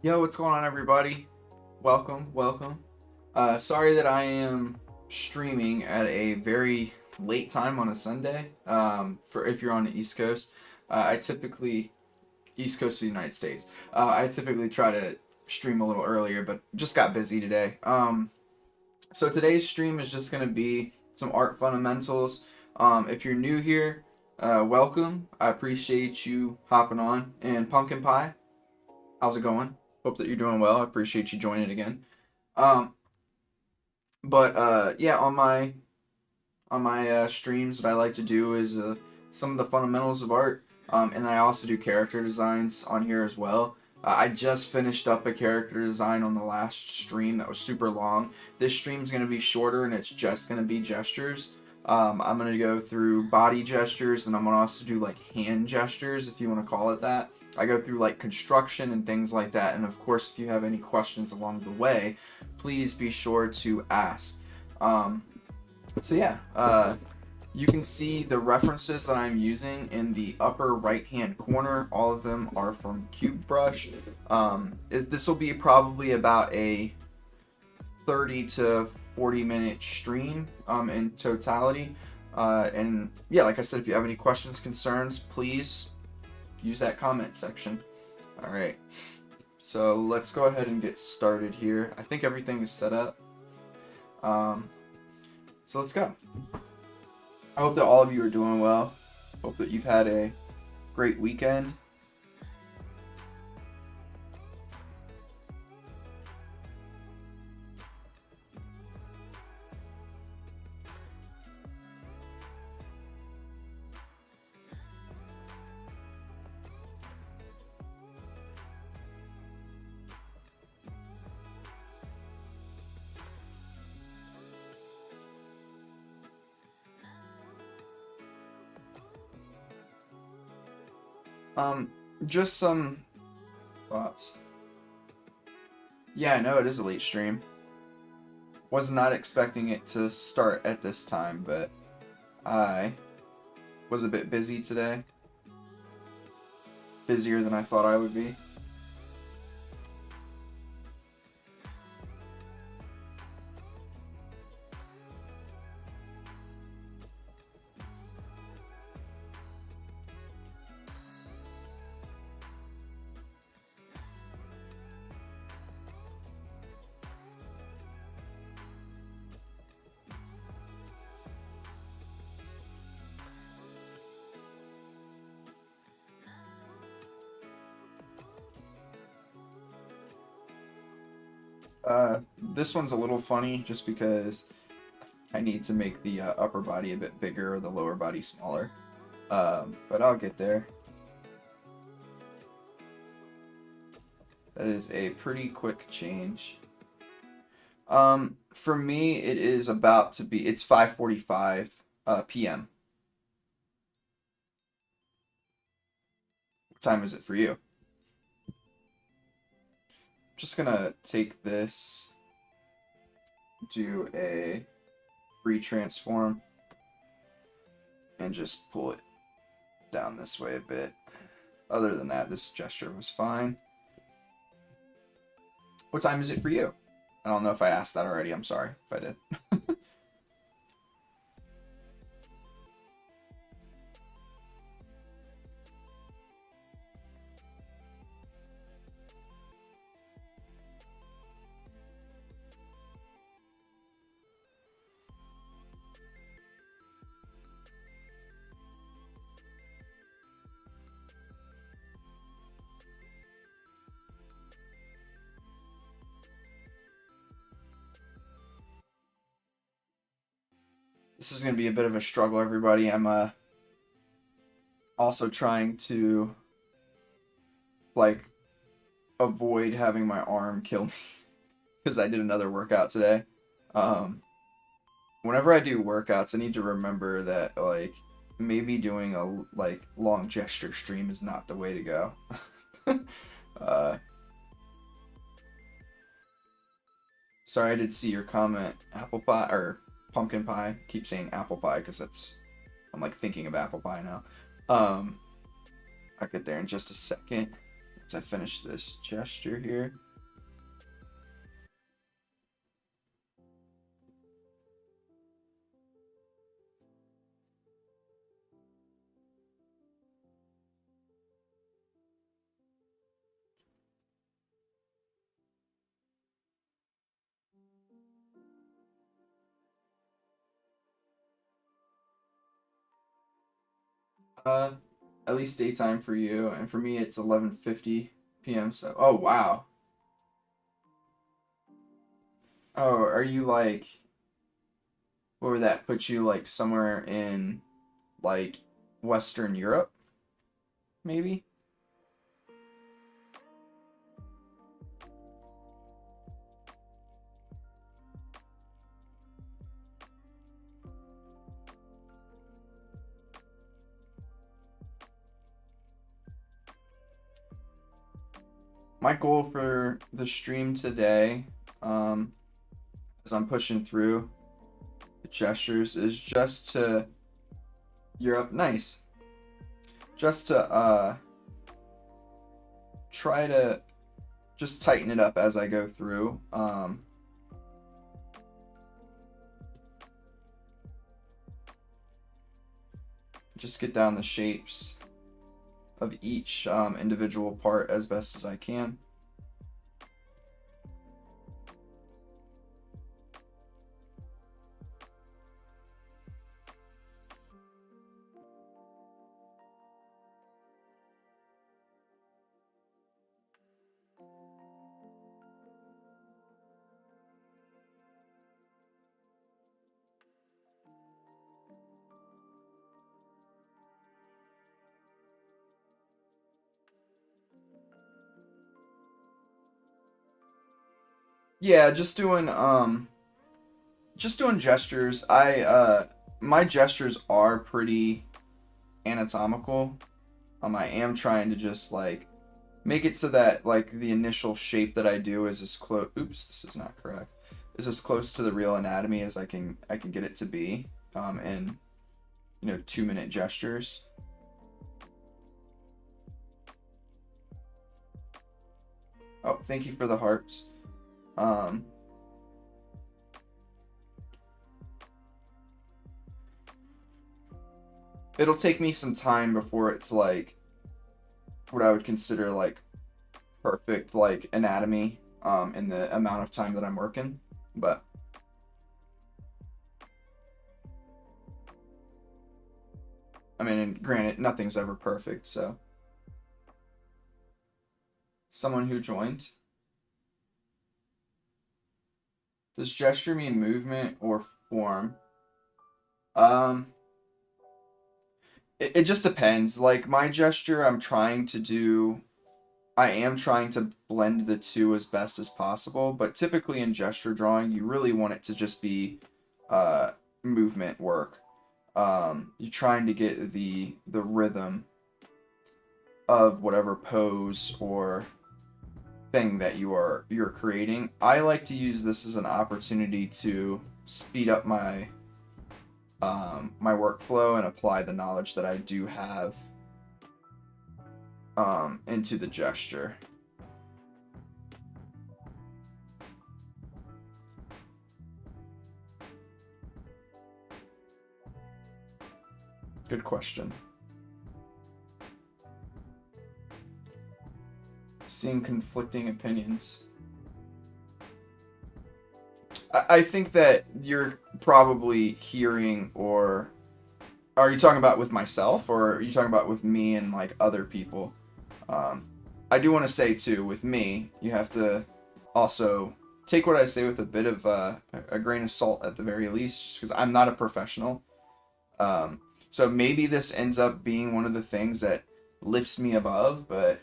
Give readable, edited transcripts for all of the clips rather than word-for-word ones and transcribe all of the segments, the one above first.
Yo, what's going on, everybody? Welcome. Sorry that I am streaming at a very late time on a Sunday. For if you're on the East Coast, I typically East Coast of the United States. I typically try to stream a little earlier, but just got busy today. So today's stream is just gonna be some art fundamentals. If you're new here, welcome. I appreciate you hopping on. And Pumpkin Pie, how's it going? Hope that you're doing well. I appreciate you joining again. Um, but yeah, on my streams, what I like to do is some of the fundamentals of art, and I also do character designs on here as well. I just finished up a character design on the last stream that was super long. This stream's gonna be shorter, and it's just gonna be gestures. I'm gonna go through body gestures, and I'm gonna also do like hand gestures, if you want to call it that. I go through like construction and things like that, and of course, if you have any questions along the way, please be sure to ask. Um, so yeah, you can see the references that I'm using in the upper right hand corner. All of them are from CubeBrush. This will be probably about a 30 to 40-minute stream in totality. And yeah, like I said, if you have any questions, concerns, please use that comment section. All right, so let's go ahead and get started here. I think everything is set up. So let's go. I hope that all of you are doing well. Hope that you've had a great weekend. Um, just some thoughts. Yeah, I know it is a late stream. Was not expecting it to start at this time, but I was a bit busy today. Busier than I thought I would be. This one's a little funny just because I need to make the upper body a bit bigger or the lower body smaller. But I'll get there. That is a pretty quick change. For me, it is about to be, it's 5:45 p.m. What time is it for you? Just gonna take this, do a retransform, and just pull it down this way a bit. Other than that, this gesture was fine. What time is it for you? I don't know if I asked that already. I'm sorry if I did. This is going to be a bit of a struggle, everybody. I'm also trying to like avoid having my arm kill me because I did another workout today. Whenever I do workouts, I need to remember that like maybe doing a like long gesture stream is not the way to go. uh, Sorry, I did see your comment. Apple pie or pumpkin pie. Keep saying apple pie because that's I'm like thinking of apple pie now. I'll get there in just a second. I finished this gesture here. At least daytime for you, and for me it's 11:50 p.m. So, oh wow. Oh, are you like, what would that put you like somewhere in like Western Europe, maybe? My goal for the stream today, as I'm pushing through the gestures, is just to Europe, nice. Just to try to just tighten it up as I go through. Just get down the shapes of each individual part as best as I can. Yeah, just doing gestures. My gestures are pretty anatomical. I am trying to just like make it so that like the initial shape that I do is as close. Oops, this is not correct. Is as close to the real anatomy as I can get it to be. In 2-minute gestures. Oh, thank you for the hearts. It'll take me some time before it's like what I would consider like perfect like anatomy in the amount of time that I'm working, but I mean, and granted, nothing's ever perfect, so someone who joined. Does gesture mean movement or form? Um, it just depends. Like my gesture, I am trying to blend the two as best as possible, but typically in gesture drawing, you really want it to just be movement work. You're trying to get the rhythm of whatever pose or thing that you're creating. I like to use this as an opportunity to speed up my my workflow and apply the knowledge that I do have into the gesture. Good question. Seeing conflicting opinions. I think that you're probably hearing, or are you talking about with myself, or are you talking about with me and like other people? I do want to say too, with me, you have to also take what I say with a bit of a grain of salt at the very least, just because I'm not a professional. So maybe this ends up being one of the things that lifts me above, but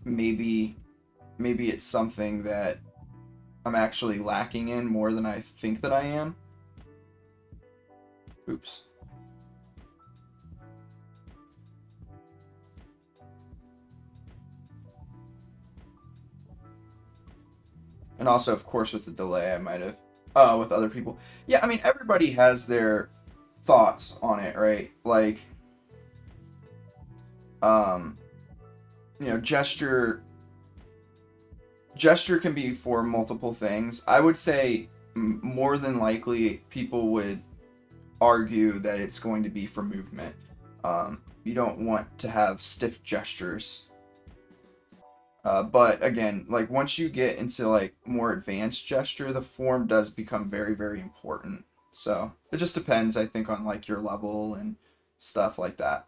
maybe it's something that I'm actually lacking in more than I think that I am. Oops. And also, of course, with the delay, I might have, with other people. Yeah, I mean, everybody has their thoughts on it, right? Like, Um, you know, gesture can be for multiple things. I would say more than likely people would argue that it's going to be for movement. You don't want to have stiff gestures. But again, like once you get into like more advanced gesture, the form does become very, very important. So it just depends, I think, on like your level and stuff like that.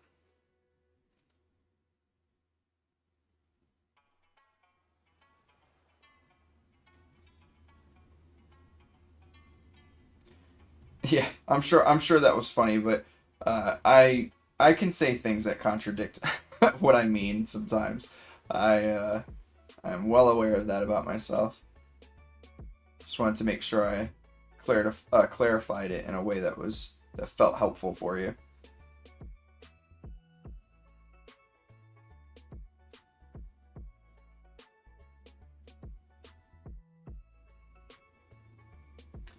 Yeah, I'm sure that was funny, but I can say things that contradict what I mean sometimes. I'm well aware of that about myself. Just wanted to make sure I clarified it in a way that felt helpful for you.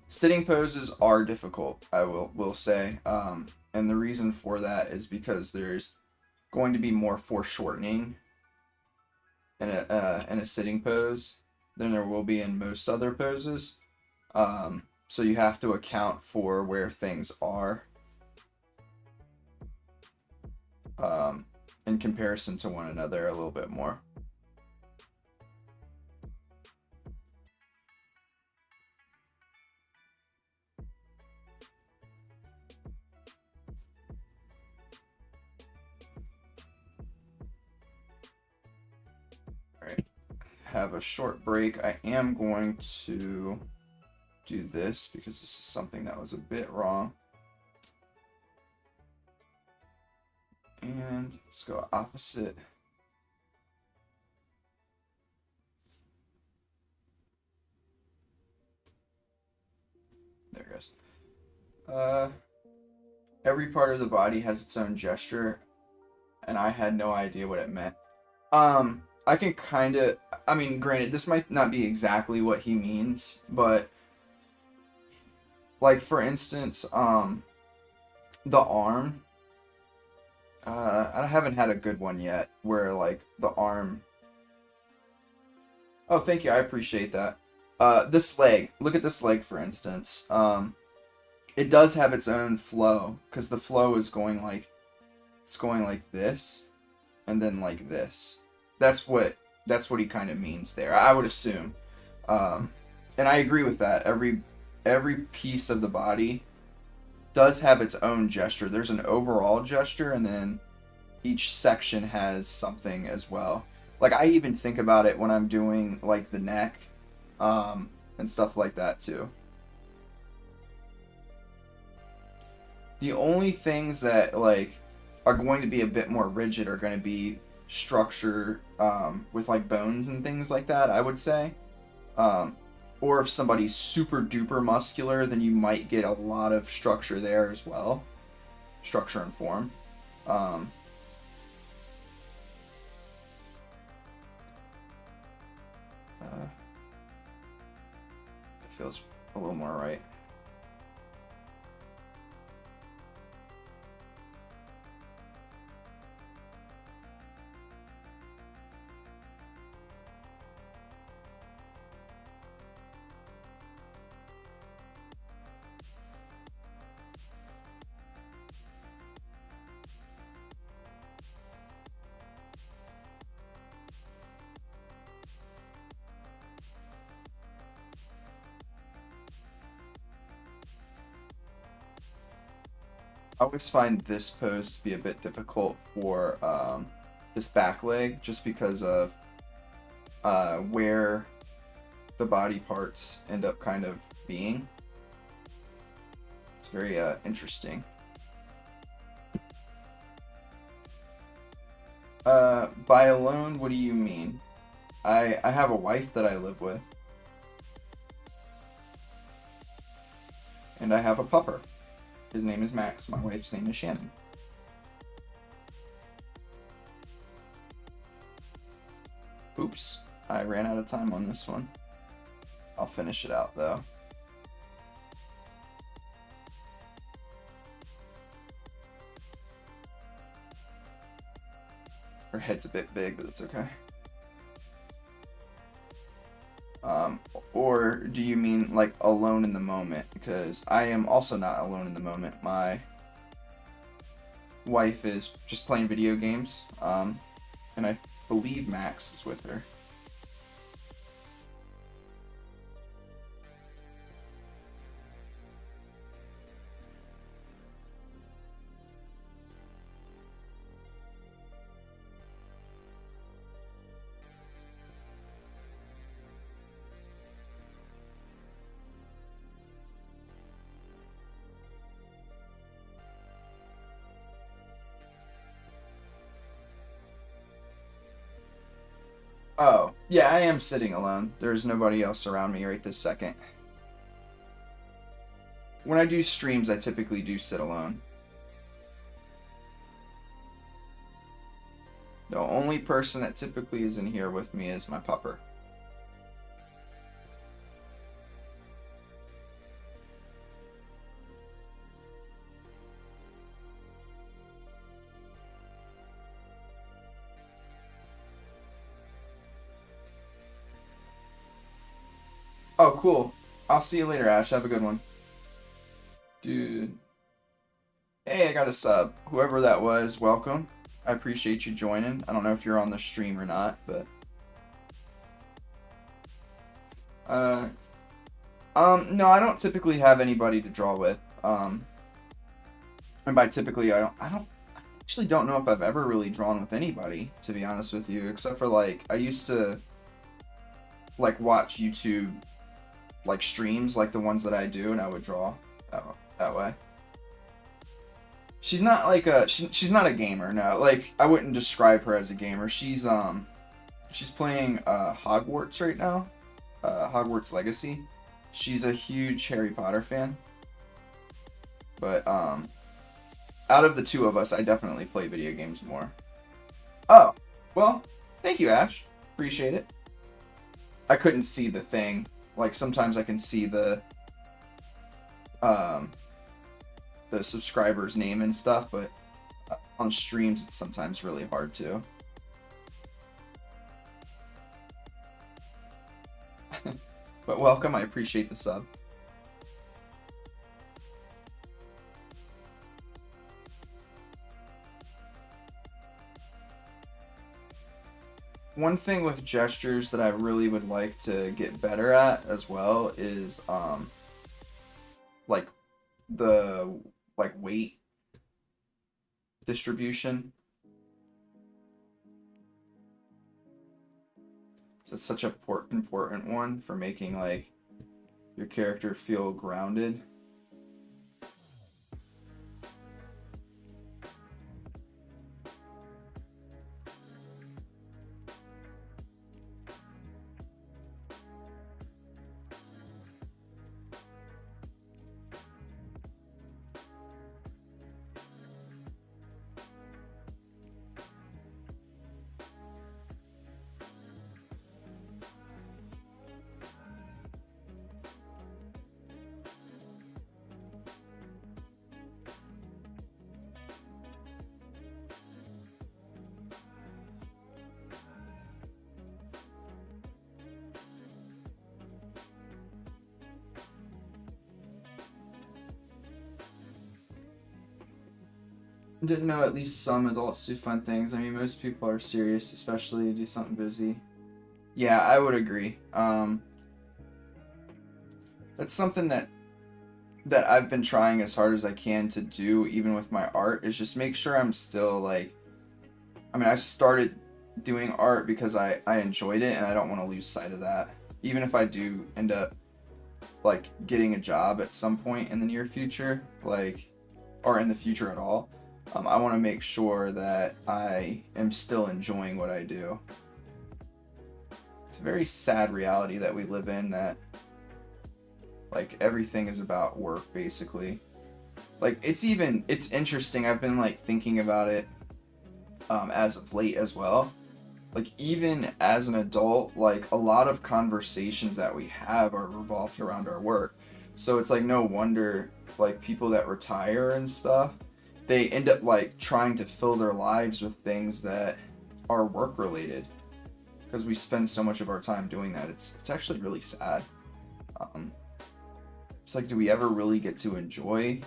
Sitting poses are difficult, I will say, and the reason for that is because there's going to be more foreshortening in a sitting pose than there will be in most other poses. So you have to account for where things are in comparison to one another a little bit more. All right, have a short break. I am going to do this because this is something that was a bit wrong. And let's go opposite. There it goes. Every part of the body has its own gesture, and I had no idea what it meant. I can kind of, I mean, granted, this might not be exactly what he means, but like for instance, the arm. I haven't had a good one yet where like the arm. Oh, thank you. I appreciate that. This leg. Look at this leg, for instance. It does have its own flow because the flow is going like it's going like this, and then like this. That's what he kind of means there. I would assume, and I agree with that. Every piece of the body does have its own gesture. There's an overall gesture, and then each section has something as well. Like I even think about it when I'm doing like the neck, and stuff like that too. The only things that like are going to be a bit more rigid are going to be structure with like bones and things like that, I would say. Or if somebody's super duper muscular, then you might get a lot of structure there as well. Structure and form. It feels a little more right. I always find this pose to be a bit difficult for this back leg just because of where the body parts end up kind of being. It's very interesting. By alone, what do you mean? I have a wife that I live with. And I have a pupper. His name is Max. My wife's name is Shannon. Oops. I ran out of time on this one. I'll finish it out though. Her head's a bit big, but it's okay. Or do you mean like alone in the moment? Because I am also not alone in the moment. My wife is just playing video games, and I believe Max is with her. Oh, yeah, I am sitting alone. There's nobody else around me right this second. When I do streams, I typically do sit alone. The only person that typically is in here with me is my pupper. Oh, cool. I'll see you later, Ash. Have a good one. Dude. Hey, I got a sub. Whoever that was, welcome. I appreciate you joining. I don't know if you're on the stream or not, but... no, I don't typically have anybody to draw with. And by typically, I actually don't know if I've ever really drawn with anybody, to be honest with you, except for, like, I used to, like, watch YouTube, like, streams, like the ones that I do, and I would draw that way. She's not like she's not a gamer, no. Like, I wouldn't describe her as a gamer. She's playing Hogwarts right now, Hogwarts Legacy. She's a huge Harry Potter fan. But out of the two of us, I definitely play video games more. Oh, well, thank you, Ash. Appreciate it. I couldn't see the thing. Like, sometimes I can see the subscriber's name and stuff, but on streams it's sometimes really hard to. But welcome, I appreciate the sub. One thing with gestures that I really would like to get better at as well is like the weight distribution. So it's such an important one for making like your character feel grounded. Didn't know at least some adults do fun things. I mean, most people are serious, especially do something busy. Yeah, I would agree. That's something that I've been trying as hard as I can to do, even with my art, is just make sure I'm still like... I mean, I started doing art because I enjoyed it, and I don't want to lose sight of that. Even if I do end up like getting a job at some point in the near future, like, or in the future at all. I want to make sure that I am still enjoying what I do. It's a very sad reality that we live in, that like everything is about work, basically. Like, it's interesting, I've been like thinking about it as of late as well. Like, even as an adult, like a lot of conversations that we have are revolved around our work. So it's like no wonder like people that retire and stuff, they end up like trying to fill their lives with things that are work related, because we spend so much of our time doing that. It's actually really sad. It's like, do we ever really get to enjoy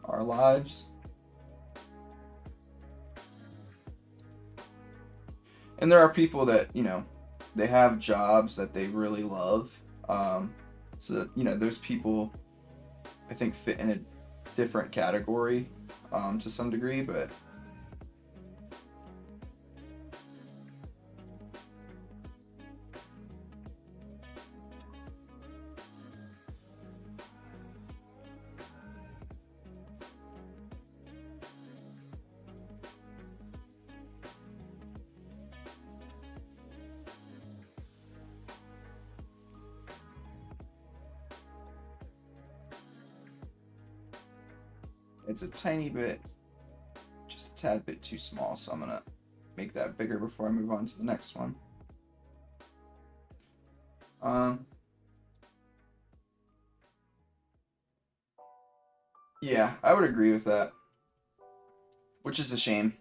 our lives? And there are people that, you know, they have jobs that they really love. So, you know, those people, I think, fit in a different category to some degree, but it's a tiny bit, just a tad bit too small, so I'm gonna make that bigger before I move on to the next one. Yeah, I would agree with that, which is a shame.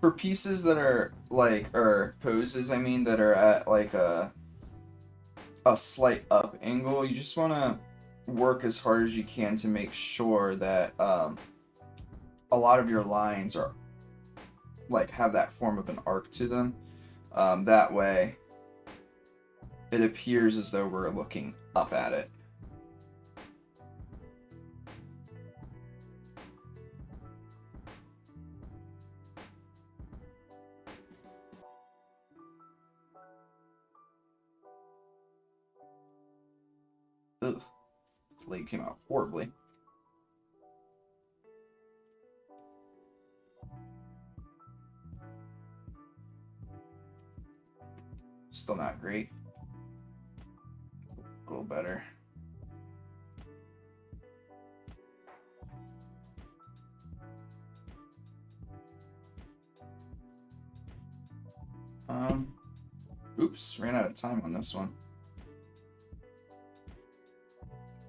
For pieces that are like, or poses, I mean, that are at like a slight up angle, you just want to work as hard as you can to make sure that a lot of your lines are like have that form of an arc to them. That way it appears as though we're looking up at it. Ugh, this leg came out horribly. Still not great. A little better. Oops, ran out of time on this one.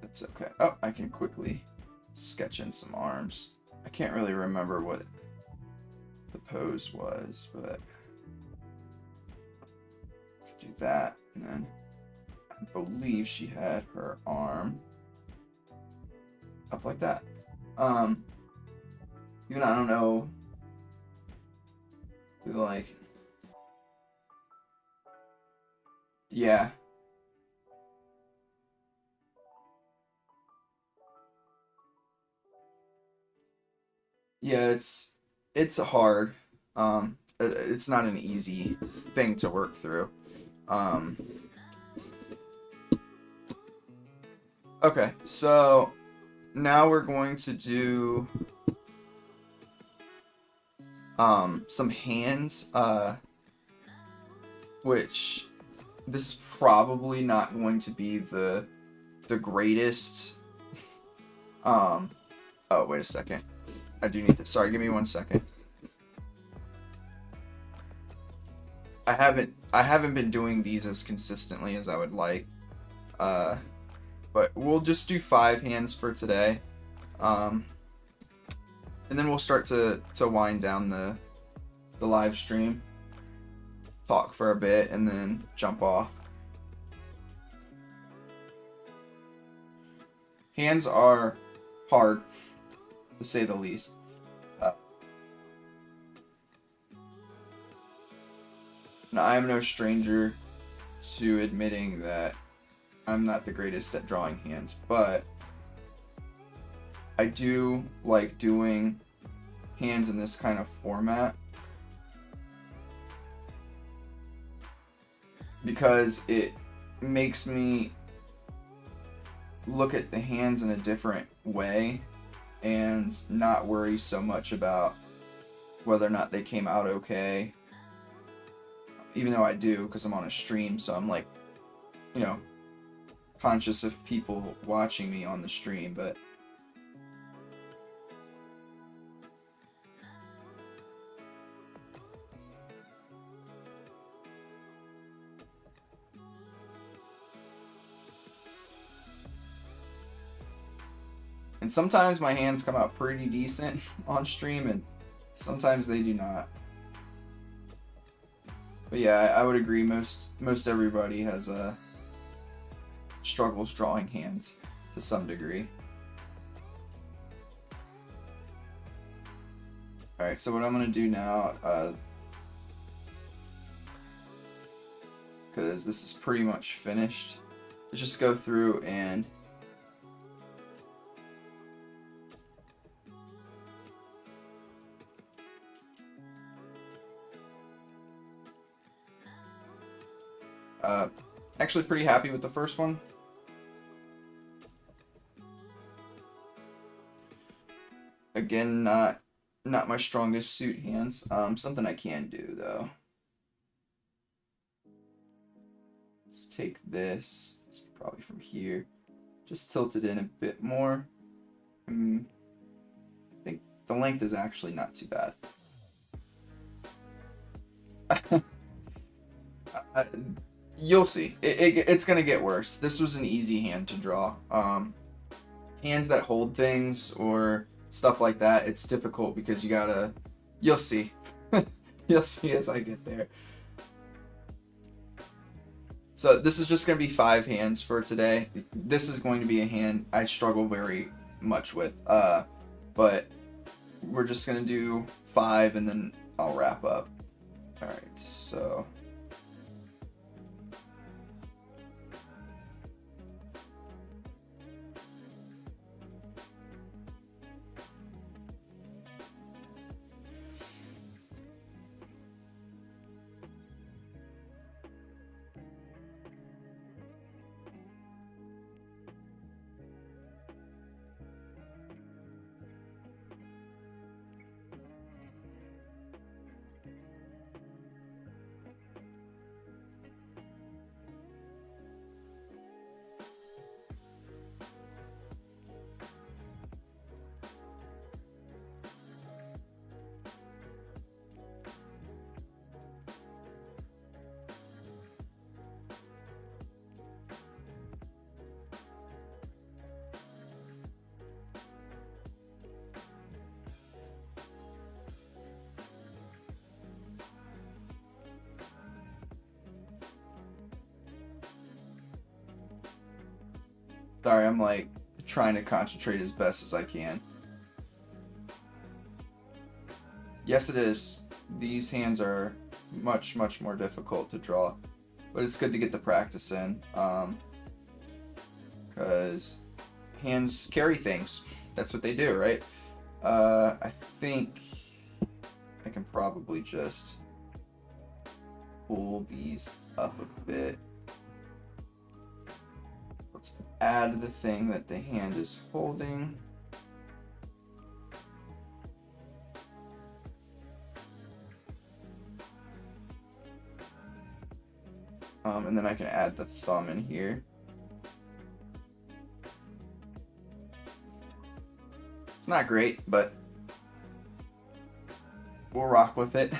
That's okay. Oh, I can quickly sketch in some arms. I can't really remember what the pose was, but do that, and then I believe she had her arm up like that. Even I don't know, like, yeah. Yeah, it's hard. It's not an easy thing to work through. Okay, so now we're going to do some hands, which this is probably not going to be the greatest. Oh, wait a second. I do need to. Sorry, give me 1 second. I haven't been doing these as consistently as I would like. But we'll just do 5 hands for today. And then we'll start to wind down the live stream. Talk for a bit and then jump off. Hands are hard, to say the least. Now, I am no stranger to admitting that I'm not the greatest at drawing hands, but I do like doing hands in this kind of format because it makes me look at the hands in a different way and not worry so much about whether or not they came out okay. Even though I do, because I'm on a stream, so I'm like, you know, conscious of people watching me on the stream, but and sometimes my hands come out pretty decent on stream, and sometimes they do not. But yeah, I would agree. Most everybody has struggles drawing hands to some degree. All right, so what I'm gonna do now, because this is pretty much finished, is just go through and actually pretty happy with the first one. Again, not my strongest suit hands. Something I can do though. Let's take this. It's probably from here. Just tilt it in a bit more. I think the length is actually not too bad. You'll see. It's gonna get worse. This was an easy hand to draw. Hands that hold things or stuff like that, it's difficult because you gotta. You'll see. You'll see as I get there. So this is just gonna be 5 hands for today. This is going to be a hand I struggle very much with. But we're just gonna do 5 and then I'll wrap up. All right. So. Sorry, I'm like trying to concentrate as best as I can. Yes, it is. These hands are much more difficult to draw, but it's good to get the practice in, because hands carry things. That's what they do, right? I think I can probably just pull these up a bit. Let's add the thing that the hand is holding. And then I can add the thumb in here. It's not great, but we'll rock with it.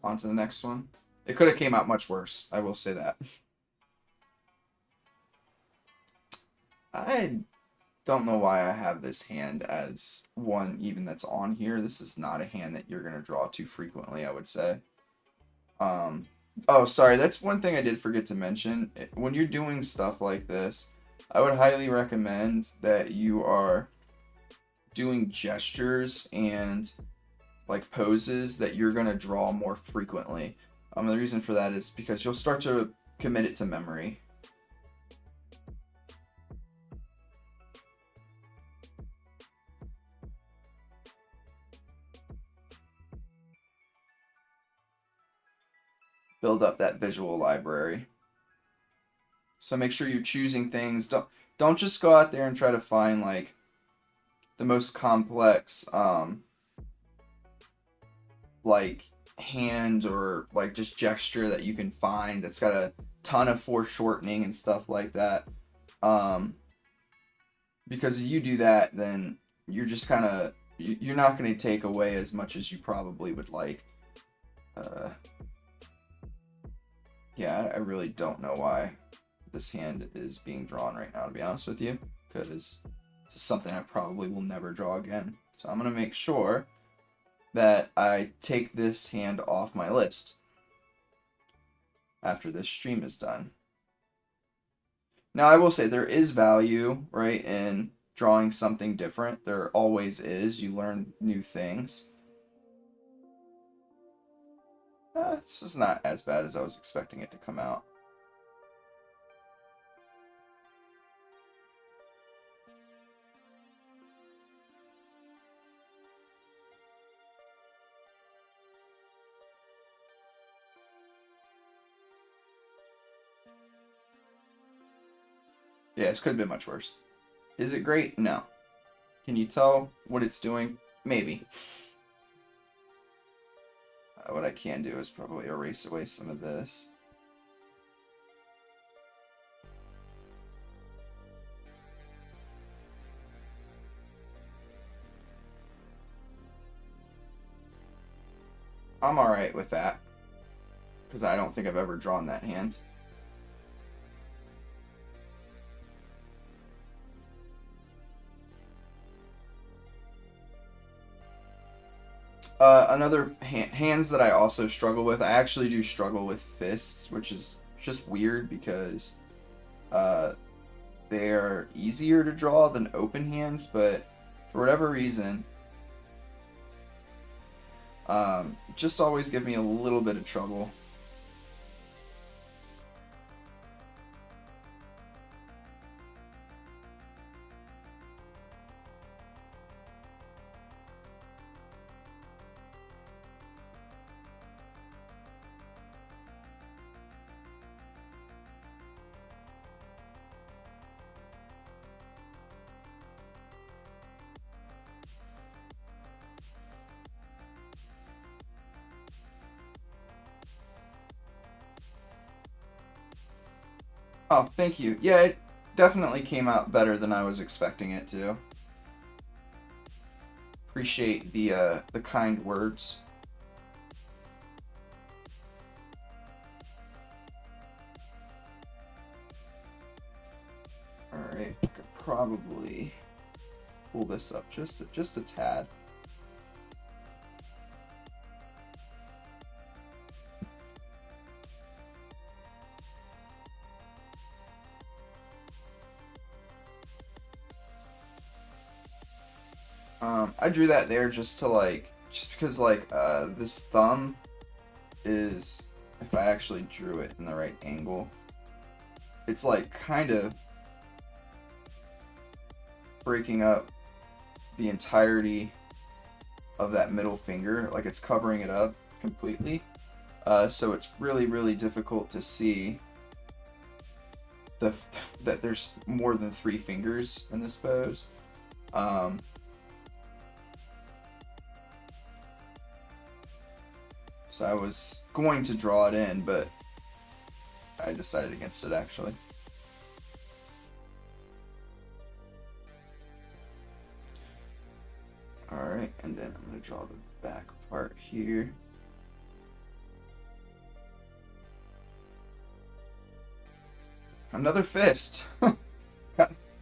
On to the next one. It could have came out much worse, I will say that. I don't know why I have this hand as one even that's on here. This is not a hand that you're going to draw too frequently, I would say. Oh, sorry, that's one thing I did forget to mention. When you're doing stuff like this, I would highly recommend that you are doing gestures and like poses that you're going to draw more frequently. The reason for that is because you'll start to commit it to memory. Build up that visual library. So make sure you're choosing things. Don't just go out there and try to find like the most complex like hand or like just gesture that you can find that's got a ton of foreshortening and stuff like that. Because if you do that, then you're just kind of you're not going to take away as much as you probably would like. Yeah, I really don't know why this hand is being drawn right now, to be honest with you, because this is something I probably will never draw again. So I'm going to make sure that I take this hand off my list after this stream is done. Now, I will say there is value, right, in drawing something different. There always is. You learn new things. This is not as bad as I was expecting it to come out. Yeah, this could have been much worse. Is it great? No. Can you tell what it's doing? Maybe. What I can do is probably erase away some of this. I'm alright with that, because I don't think I've ever drawn that hand. Another hands that I also struggle with, I actually do struggle with fists, which is just weird because they're easier to draw than open hands, but for whatever reason, just always give me a little bit of trouble. Oh, thank you. Yeah, it definitely came out better than I was expecting it to. Appreciate the kind words. Alright, I could probably pull this up just a tad. I drew that there just because this thumb is, if I actually drew it in the right angle, it's like kind of breaking up the entirety of that middle finger, like it's covering it up completely. So it's really, really difficult to see that there's more than 3 fingers in this pose. So I was going to draw it in, but I decided against it actually. Alright, and then I'm going to draw the back part here. Another fist.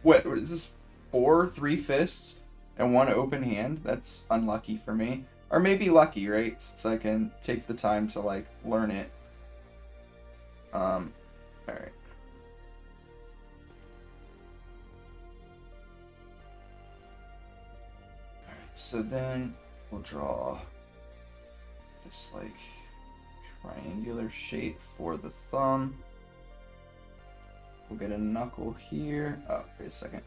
What is this? 3 fists and 1 open hand? That's unlucky for me. Or maybe lucky, right? Since I can take the time to like learn it. Alright. So then we'll draw this like triangular shape for the thumb. We'll get a knuckle here. Oh, wait a second.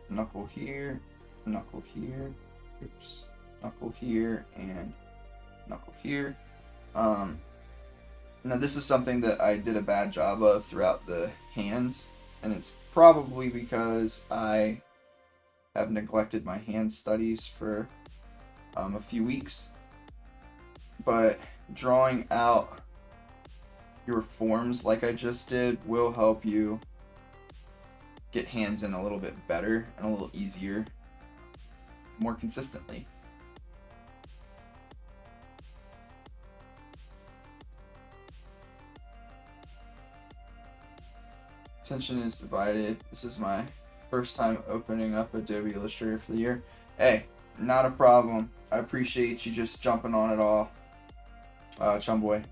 Knuckle here, knuckle here, oops, knuckle here, and knuckle here. Now this is something that I did a bad job of throughout the hands, and it's probably because I have neglected my hand studies for a few weeks. But drawing out your forms like I just did will help you get hands in a little bit better and a little easier, more consistently. Attention is divided. This is my first time opening up Adobe Illustrator for the year. Hey, not a problem. I appreciate you just jumping on it all, chum boy.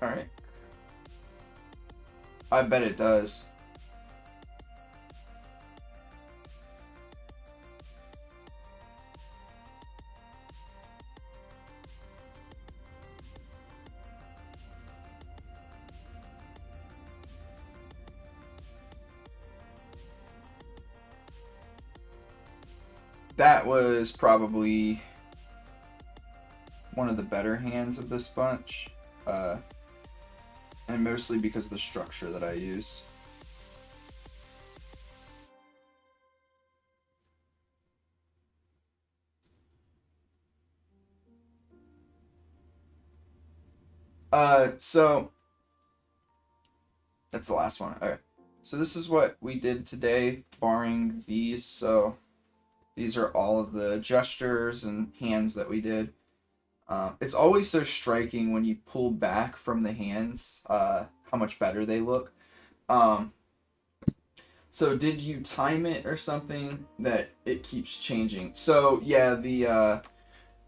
Alright. I bet it does. That was probably one of the better hands of this bunch. And mostly because of the structure that I used. So that's the last one. Okay. So this is what we did today, barring these. So these are all of the gestures and hands that we did. It's always so striking when you pull back from the hands, how much better they look. So did you time it or something that it keeps changing? So yeah,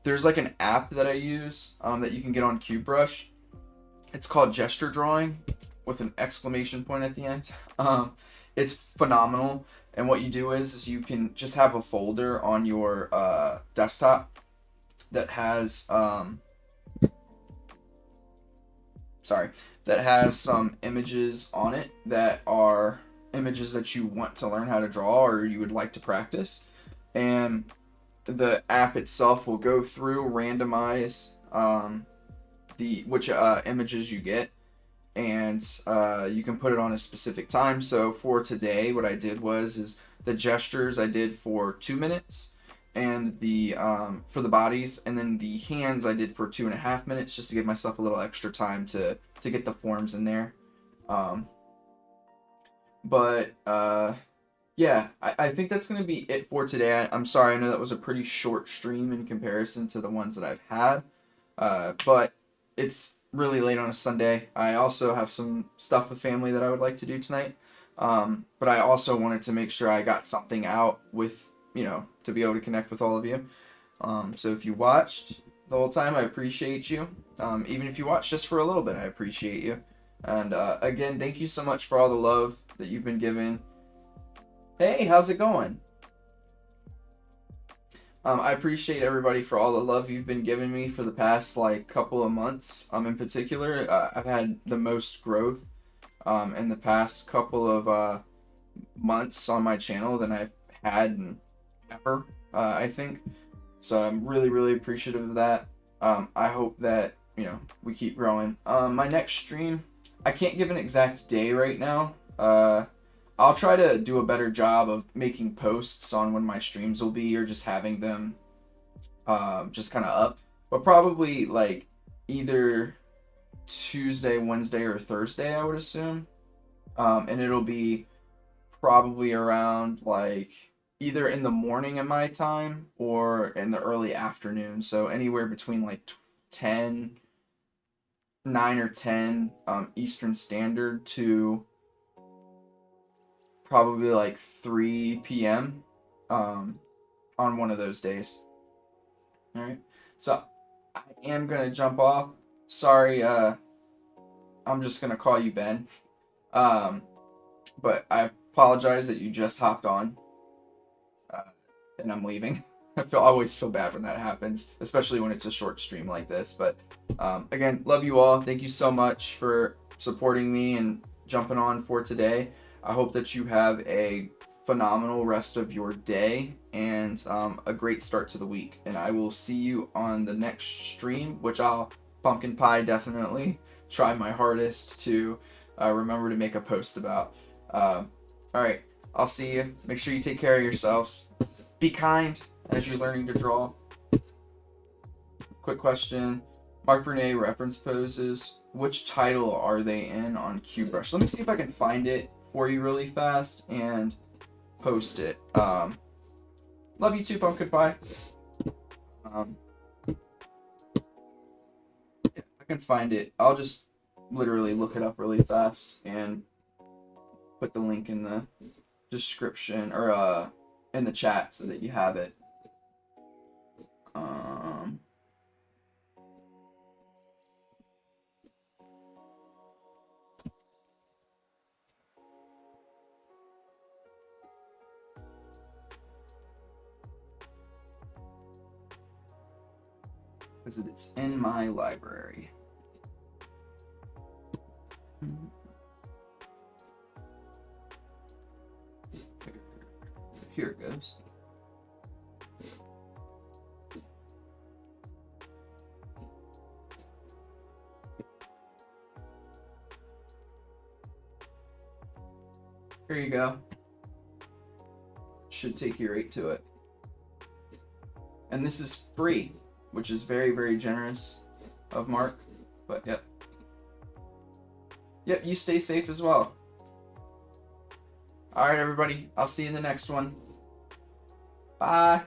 there's like an app that I use that you can get on QBrush. It's called Gesture Drawing with an exclamation point at the end. It's phenomenal. And what you do is you can just have a folder on your desktop that has some images on it that are images that you want to learn how to draw or you would like to practice, and the app itself will go through, randomize which images you get, and you can put it on a specific time. So for today, what I did is the gestures I did for 2 minutes, and the for the bodies, and then the hands I did for 2.5 minutes, just to give myself a little extra time to get the forms in there. Yeah, I think that's gonna be it for today. I'm sorry, I know that was a pretty short stream in comparison to the ones that I've had, but it's really late on a Sunday. I also have some stuff with family that I would like to do tonight, but I also wanted to make sure I got something out with, to be able to connect with all of you. So if you watched the whole time, I appreciate you. Even if you watched just for a little bit, I appreciate you. And again, thank you so much for all the love that you've been given. Hey, how's it going? I appreciate everybody for all the love you've been giving me for the past couple of months. In particular, I've had the most growth in the past couple of months on my channel than I've had in ever, I think. So I'm really, really appreciative of that. I hope that, we keep growing. My next stream, I can't give an exact day right now. I'll try to do a better job of making posts on when my streams will be, or just having them just kind of up. But probably either Tuesday, Wednesday, or Thursday, I would assume. And it'll be probably around either in the morning in my time or in the early afternoon. So anywhere between 9 or 10 Eastern Standard to probably 3 p.m. On one of those days. All right. So I am gonna jump off. Sorry, I'm just gonna call you Ben. Um, but I apologize that you just hopped on, uh, and I'm leaving. I always feel bad when that happens, especially when it's a short stream like this. But again, love you all. Thank you so much for supporting me and jumping on for today. I hope that you have a phenomenal rest of your day and a great start to the week. And I will see you on the next stream, which I'll pumpkin pie definitely try my hardest to remember to make a post about. All right, I'll see you. Make sure you take care of yourselves. Be kind as you're learning to draw. Quick question. Mark Brunet reference poses. Which title are they in on QBrush? Let me see if I can find it for you really fast and post it. Love you too, pumpkin pie. If I can find it, I'll just literally look it up really fast and put the link in the description or in the chat so that you have it. Because it's in my library. Here it goes. Here you go. Should take you right to it. And this is free, which is very, very generous of Mark. But yep. Yep, you stay safe as well. Alright, everybody. I'll see you in the next one. Bye.